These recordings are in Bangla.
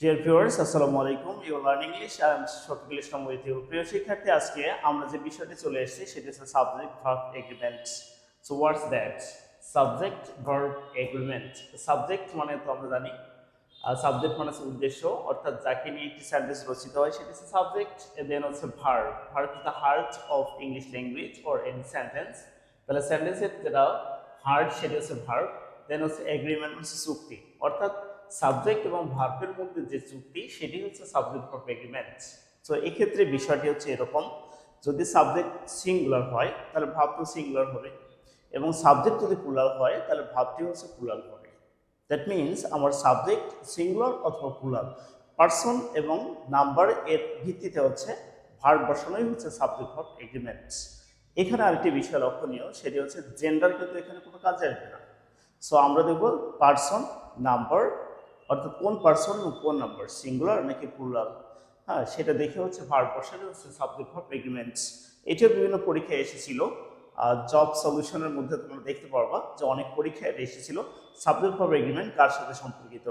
ডিয়ার ভিউয়ার্স, আসসালামু আলাইকুম। You learn English. I am Shafiqul Islam with you. প্রিয় শিক্ষার্থী, আজকে আমরা যে বিষয়টি চলে এসেছি সেটি হচ্ছে subject verb agreement. So what's that? Subject verb agreement. Subject মানে তো আমরা জানি, সাবজেক্ট মানে হচ্ছে উদ্দেশ্য, অর্থাৎ যাকে নিয়ে একটি সেন্টেন্স রচিত হয় সেটি হচ্ছে সাবজেক্ট। দেন হচ্ছে verb. Verb is the heart of English language or any sentence. তাহলে সেন্টেন্সের যেটা হার্ট সেটি হচ্ছে ভার্ব। দেন হচ্ছে এগ্রিমেন্ট হচ্ছে চুক্তি, অর্থাৎ সাবজেক্ট এবং ভার্বের মধ্যে যে চুক্তি সেটি হচ্ছে সাবজেক্ট ভার্ব এগ্রিমেন্ট। তো এক্ষেত্রে বিষয়টি হচ্ছে এরকম, যদি সাবজেক্ট সিঙ্গুলার হয় তাহলে ভার্বটি সিঙ্গুলার হবে, এবং সাবজেক্ট যদি প্লুরাল হয় তাহলে ভার্বটি হচ্ছে প্লুরাল হবে। দ্যাট মিনস আমার সাবজেক্ট সিঙ্গুলার অথবা প্লুরাল, পার্সন এবং নাম্বার এর ভিত্তিতে হচ্ছে ভার্ব বসানোই হচ্ছে সাবজেক্ট ভার্ব এগ্রিমেন্ট। এখানে আরেকটি বিষয় লক্ষণীয়, সেটি হচ্ছে জেন্ডার কিন্তু এখানে কোনো কাজে আসবে না। সো আমরা দেখব পার্সন, নাম্বার, অর্থাৎ কোন পার্সন এবং কোন নাম্বার, সিঙ্গুলার নাকি প্লুরাল, হ্যাঁ সেটা দেখে হচ্ছে ভার্ব বসানো হচ্ছে সাবজেক্ট ভার্ব এগ্রিমেন্টস। এটিও বিভিন্ন পরীক্ষায় এসেছিল। জব সলিউশনের মধ্যে তোমরা দেখতে পারবা যে অনেক পরীক্ষায় এটা এসেছিল, সাবজেক্ট ভার্ব এগ্রিমেন্ট কার সাথে সম্পর্কিত।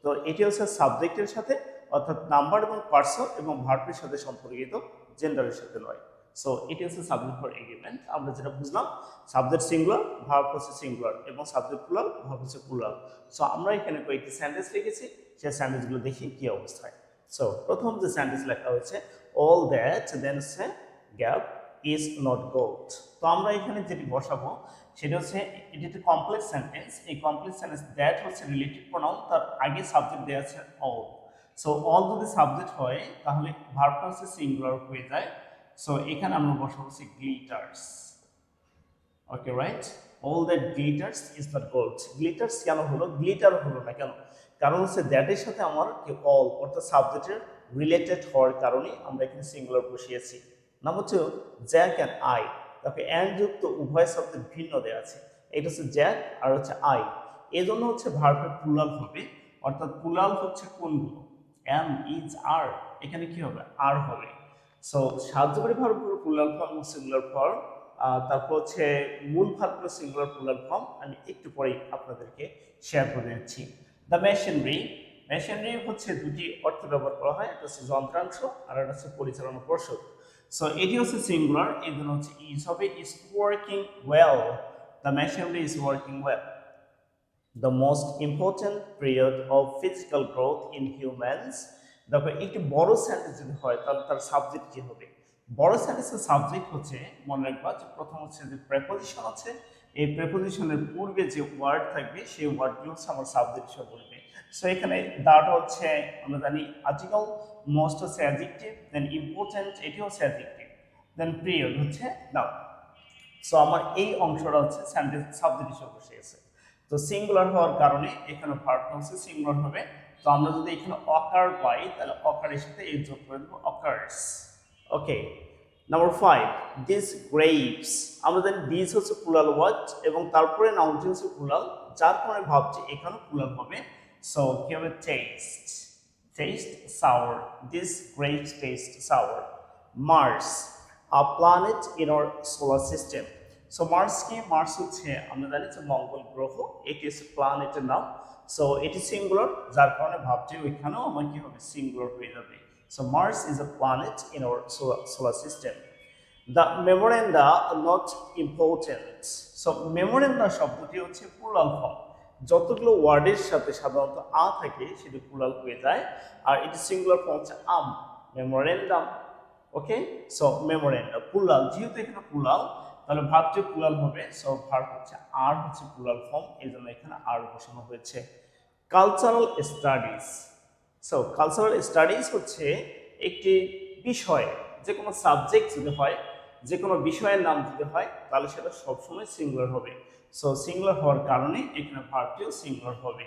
তো এটি হচ্ছে সাবজেক্টের সাথে, অর্থাৎ নাম্বার এবং পার্সন এবং ভার্বের সাথে সম্পর্কিত, জেন্ডারের সাথে নয়। সো এটি হচ্ছে সাবজেক্ট ভার্ব এগ্রিমেন্ট। আমরা যেটা বুঝলাম, সাবজেক্ট সিঙ্গুলার, ভার্ব হচ্ছে সিঙ্গুলার, এবং সাবজেক্ট প্লুরাল, ভার্ব হচ্ছে প্লুরাল। সো আমরা এখানে কয়েকটি সেন্টেন্স লিখেছি, সেই সেন্টেন্সগুলো দেখি কি অবস্থায়। সো প্রথম যে সেন্টেন্স লেখা হয়েছে, অল দ্যাট দেন হচ্ছে গ্যাপ ইজ নট গোল্ড। তো আমরা এখানে যেটি বসাবো সেটা হচ্ছে, এটি একটা কমপ্লেক্স সেন্টেন্স। এই কমপ্লেক্স সেন্টেন্স দ্যাট হচ্ছে রিলেটিভ প্রোনাউন, তার আগে সাবজেক্ট দেওয়া আছে অল। সো অল যদি সাবজেক্ট হয় তাহলে ভার্বটা হচ্ছে সিঙ্গুলার হয়ে যায়। সো এখানে আমরা বসাবো হচ্ছে glitters. Okay right, all that glitters is not gold. Glitters কেন হলো, গ্লিটার হলো না কেন? কারণ হচ্ছে দ্যাটের সাথে আমার কি অল অর্থাৎ সাবজেক্টের রিলেটেড হওয়ার কারণে আমরা এখানে সিঙ্গুলার বসিয়েছি। Number two, Jack and I. তাকে অ্যান্ড যুক্ত উভয় শব্দের ভিন্ন দেওয়া আছে, এটা হচ্ছে জ্যাক আর হচ্ছে আই। এই জন্য হচ্ছে ভার্বের প্লুরাল হবে, অর্থাৎ প্লুরাল হচ্ছে কোনগুলো, এম, ইজ, আর, এখানে কি হবে, আর হবে। সো সাহায্যকারী ভার্বগুলো প্লুরাল ফর্ম ও সিঙ্গুলার ফর্ম। তারপর হচ্ছে মূল ভার্বগুলো সিঙ্গুলার প্লুরাল ফর্ম আমি একটু পরেই আপনাদেরকে শেয়ার করে দিচ্ছি। দ্য মেশিনারি, মেশিনারি হচ্ছে দুটি অর্থে ব্যবহার করা হয়, একটা হচ্ছে যন্ত্রাংশ আর একটা হচ্ছে পরিচালনা পর্ষদ। সো এটি হচ্ছে সিঙ্গুলার, এই জন্য হচ্ছে ইজ হবে, is working well. The machinery is working well. The most important period of physical growth in humans। দেখো একটি বড় সেন্টেন্স যদি হয় তাহলে তার সাবজেক্ট কি হবে? বড় সেন্টেন্সের সাবজেক্ট হচ্ছে, মনে রাখবা যে প্রথম হচ্ছে যে প্রেপোজিশন আছে, এই প্রেপোজিশনের পূর্বে যে ওয়ার্ড থাকবে সেই ওয়ার্ডগুলো হচ্ছে আমার সাবজেক্ট হিসেবে বলবে। সো এখানে দাটা হচ্ছে আমরা জানি আর্টিকেল, মোস্ট হচ্ছে অ্যাডজেক্টিভ, দেন ইম্পর্টেন্ট এটি হচ্ছে অ্যাডজেক্টিভ, দেন পিরিয়ড হচ্ছে নাউন। সো আমার এই অংশটা হচ্ছে সেন্টেন্স সাবজেক্ট হিসেবে বসে গেছে। তো সিঙ্গুলার হওয়ার কারণে এখানে ভার্বটা হচ্ছে সিঙ্গুলার হবে। তো আমরা যদি এখানে অকার পাই তাহলে অকারের সাথে এই যোগ করে দেবো, occurs. Okay, number 5, this grapes. আমরা জানি দিস হচ্ছে প্লুরাল ওয়ার্ড এবং তারপরে নাউনটি হচ্ছে প্লুরাল, যার কারণে ভাবছি এখানে প্লুরাল হবে। সো কি হবে, taste, taste sour, this grapes taste sour. Mars, a planet in our solar system। So Mars কি, মার্স হচ্ছে আমরা জানি যে মঙ্গল গ্রহ, এটি হচ্ছে প্ল্যানেটের নাম। সো এটি সিঙ্গুলার, যার কারণে ভাবছি ওইখানেও আমার কি হবে, সিঙ্গুলার হয়ে যাবে। So Mars is a planet in our solar system. The memoranda not important. So memoranda শব্দটি হচ্ছে প্লুরাল ফর্ম, যতগুলো ওয়ার্ডের সাথে সাধারণত আ থাকে সেটি প্লুরাল হয়ে যায়, আর এটি সিঙ্গুলার ফর্ম হচ্ছে আম, মেমোরেন্ডাম। ওকে, সো মেমোরেন্ডা প্লুরাল, যেহেতু এখানে প্লুরাল তাহলে ভার্বটি প্লুরাল হবে। সো ভার্ব হচ্ছে আর হচ্ছে প্লুরাল ফর্ম, এই জন্য এখানে আর বসানো হয়েছে। Cultural studies. So cultural studies হচ্ছে একটি বিষয়, যে কোনো সাবজেক্ট যদি হয়, যে কোনো বিষয়ের নাম যদি হয় তাহলে সেটা সবসময় সিঙ্গুলার হবে। সো সিঙ্গুলার হওয়ার কারণে এখানে ভার্বটিও সিঙ্গুলার হবে।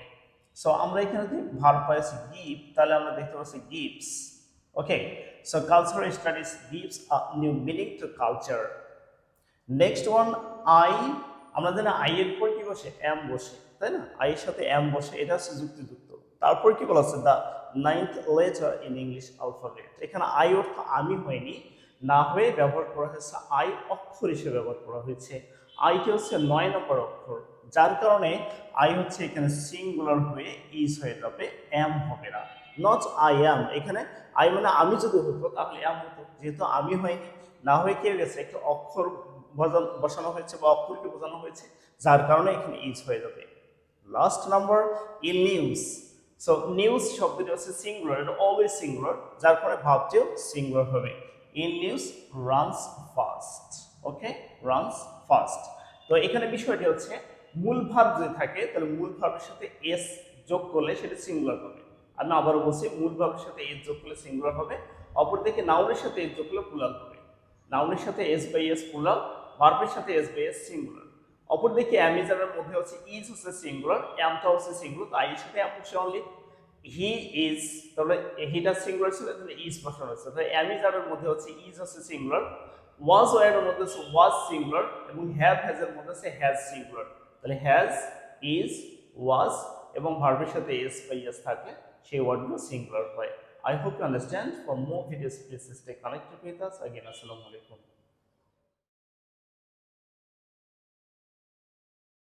সো আমরা এখানে যদি ভার্ব পাইছি গিভ, তাহলে আমরা দেখতে পাচ্ছি gives. Okay, so cultural studies gives a new meaning to culture. Next one, I. আমরা জানি আই এর পর কি বসে, এম বসে, তাই না? আই এর সাথে এম বসে, এটা হচ্ছে যুক্তিযুক্ত। তারপর কি বলা আছে, the 9th letter in English alphabet. এখানে আই অর্থ আমি হয়নি, না হয়ে ব্যবহার করা হয়েছে আই অক্ষর হিসেবে ব্যবহার করা হয়েছে। আইটি হচ্ছে 9 নম্বর অক্ষর, যার কারণে আই হচ্ছে এখানে সিঙ্গুলার হয়ে ইজ হয়ে যাবে, এম হবে না। নট আই অ্যাম, এখানে আই মানে আমি যদি হতো তাহলে অ্যাম হতো, যেহেতু আমি হয়নি, না হয়ে কি গেছে একটা অক্ষর বসানো হয়েছে বা অক্ষরকে বোঝানো হয়েছে, যার কারণে এখানে ইজ হয়ে যাবে। Last number in news. So news শব্দটি হচ্ছে সিঙ্গুলার, এটা অলওয়েজ সিঙ্গুলার, যার ফলে ভাবটিও সিঙ্গুলার হবে। In news runs fast. Okay, runs fast. তো এখানে বিষয়টি হচ্ছে মূল ভার্ব যদি থাকে তাহলে মূল ভার্বের সাথে এস যোগ করলে সেটা সিঙ্গুলার হবে। আমি আবারও বলছি, মূল ভার্বের সাথে এস যোগ করলে সিঙ্গুলার হবে, অপরদিকে নাউনের সাথে এস যোগ করলে প্লুরাল হবে। নাউনের সাথে এস বাই এস প্লুরাল, ভার্বের সাথে এস বাই এস সিঙ্গুলার। অপরদিকে অ্যামিজারের মধ্যে হচ্ছে ইজ হচ্ছে সিঙ্গুলার, অ্যামটা হচ্ছে সিঙ্গুলার, তাই এর সাথে অ্যাম হচ্ছে অনলি। হি ইজ, তাহলে হিটা সিঙ্গুলার ছিল, তাহলে ইজ বসানো হয়েছে। তাহলে অ্যামিজারের মধ্যে হচ্ছে ইজ হচ্ছে সিঙ্গুলার, ওয়াজ ওয়ার এর মধ্যে হচ্ছে ওয়াজ সিঙ্গুলার, এবং হ্যাভ হ্যাজ এর মধ্যে হচ্ছে হ্যাজ সিঙ্গুলার। তাহলে হ্যাজ, ইজ, ওয়াজ এবং ভার্বের সাথে এস বাই এস থাকলে সেই ওয়ার্ডগুলো সিঙ্গুলার হয়। I hope you understand. For more videos, please stay connected with us. Again, Assalamu alaikum.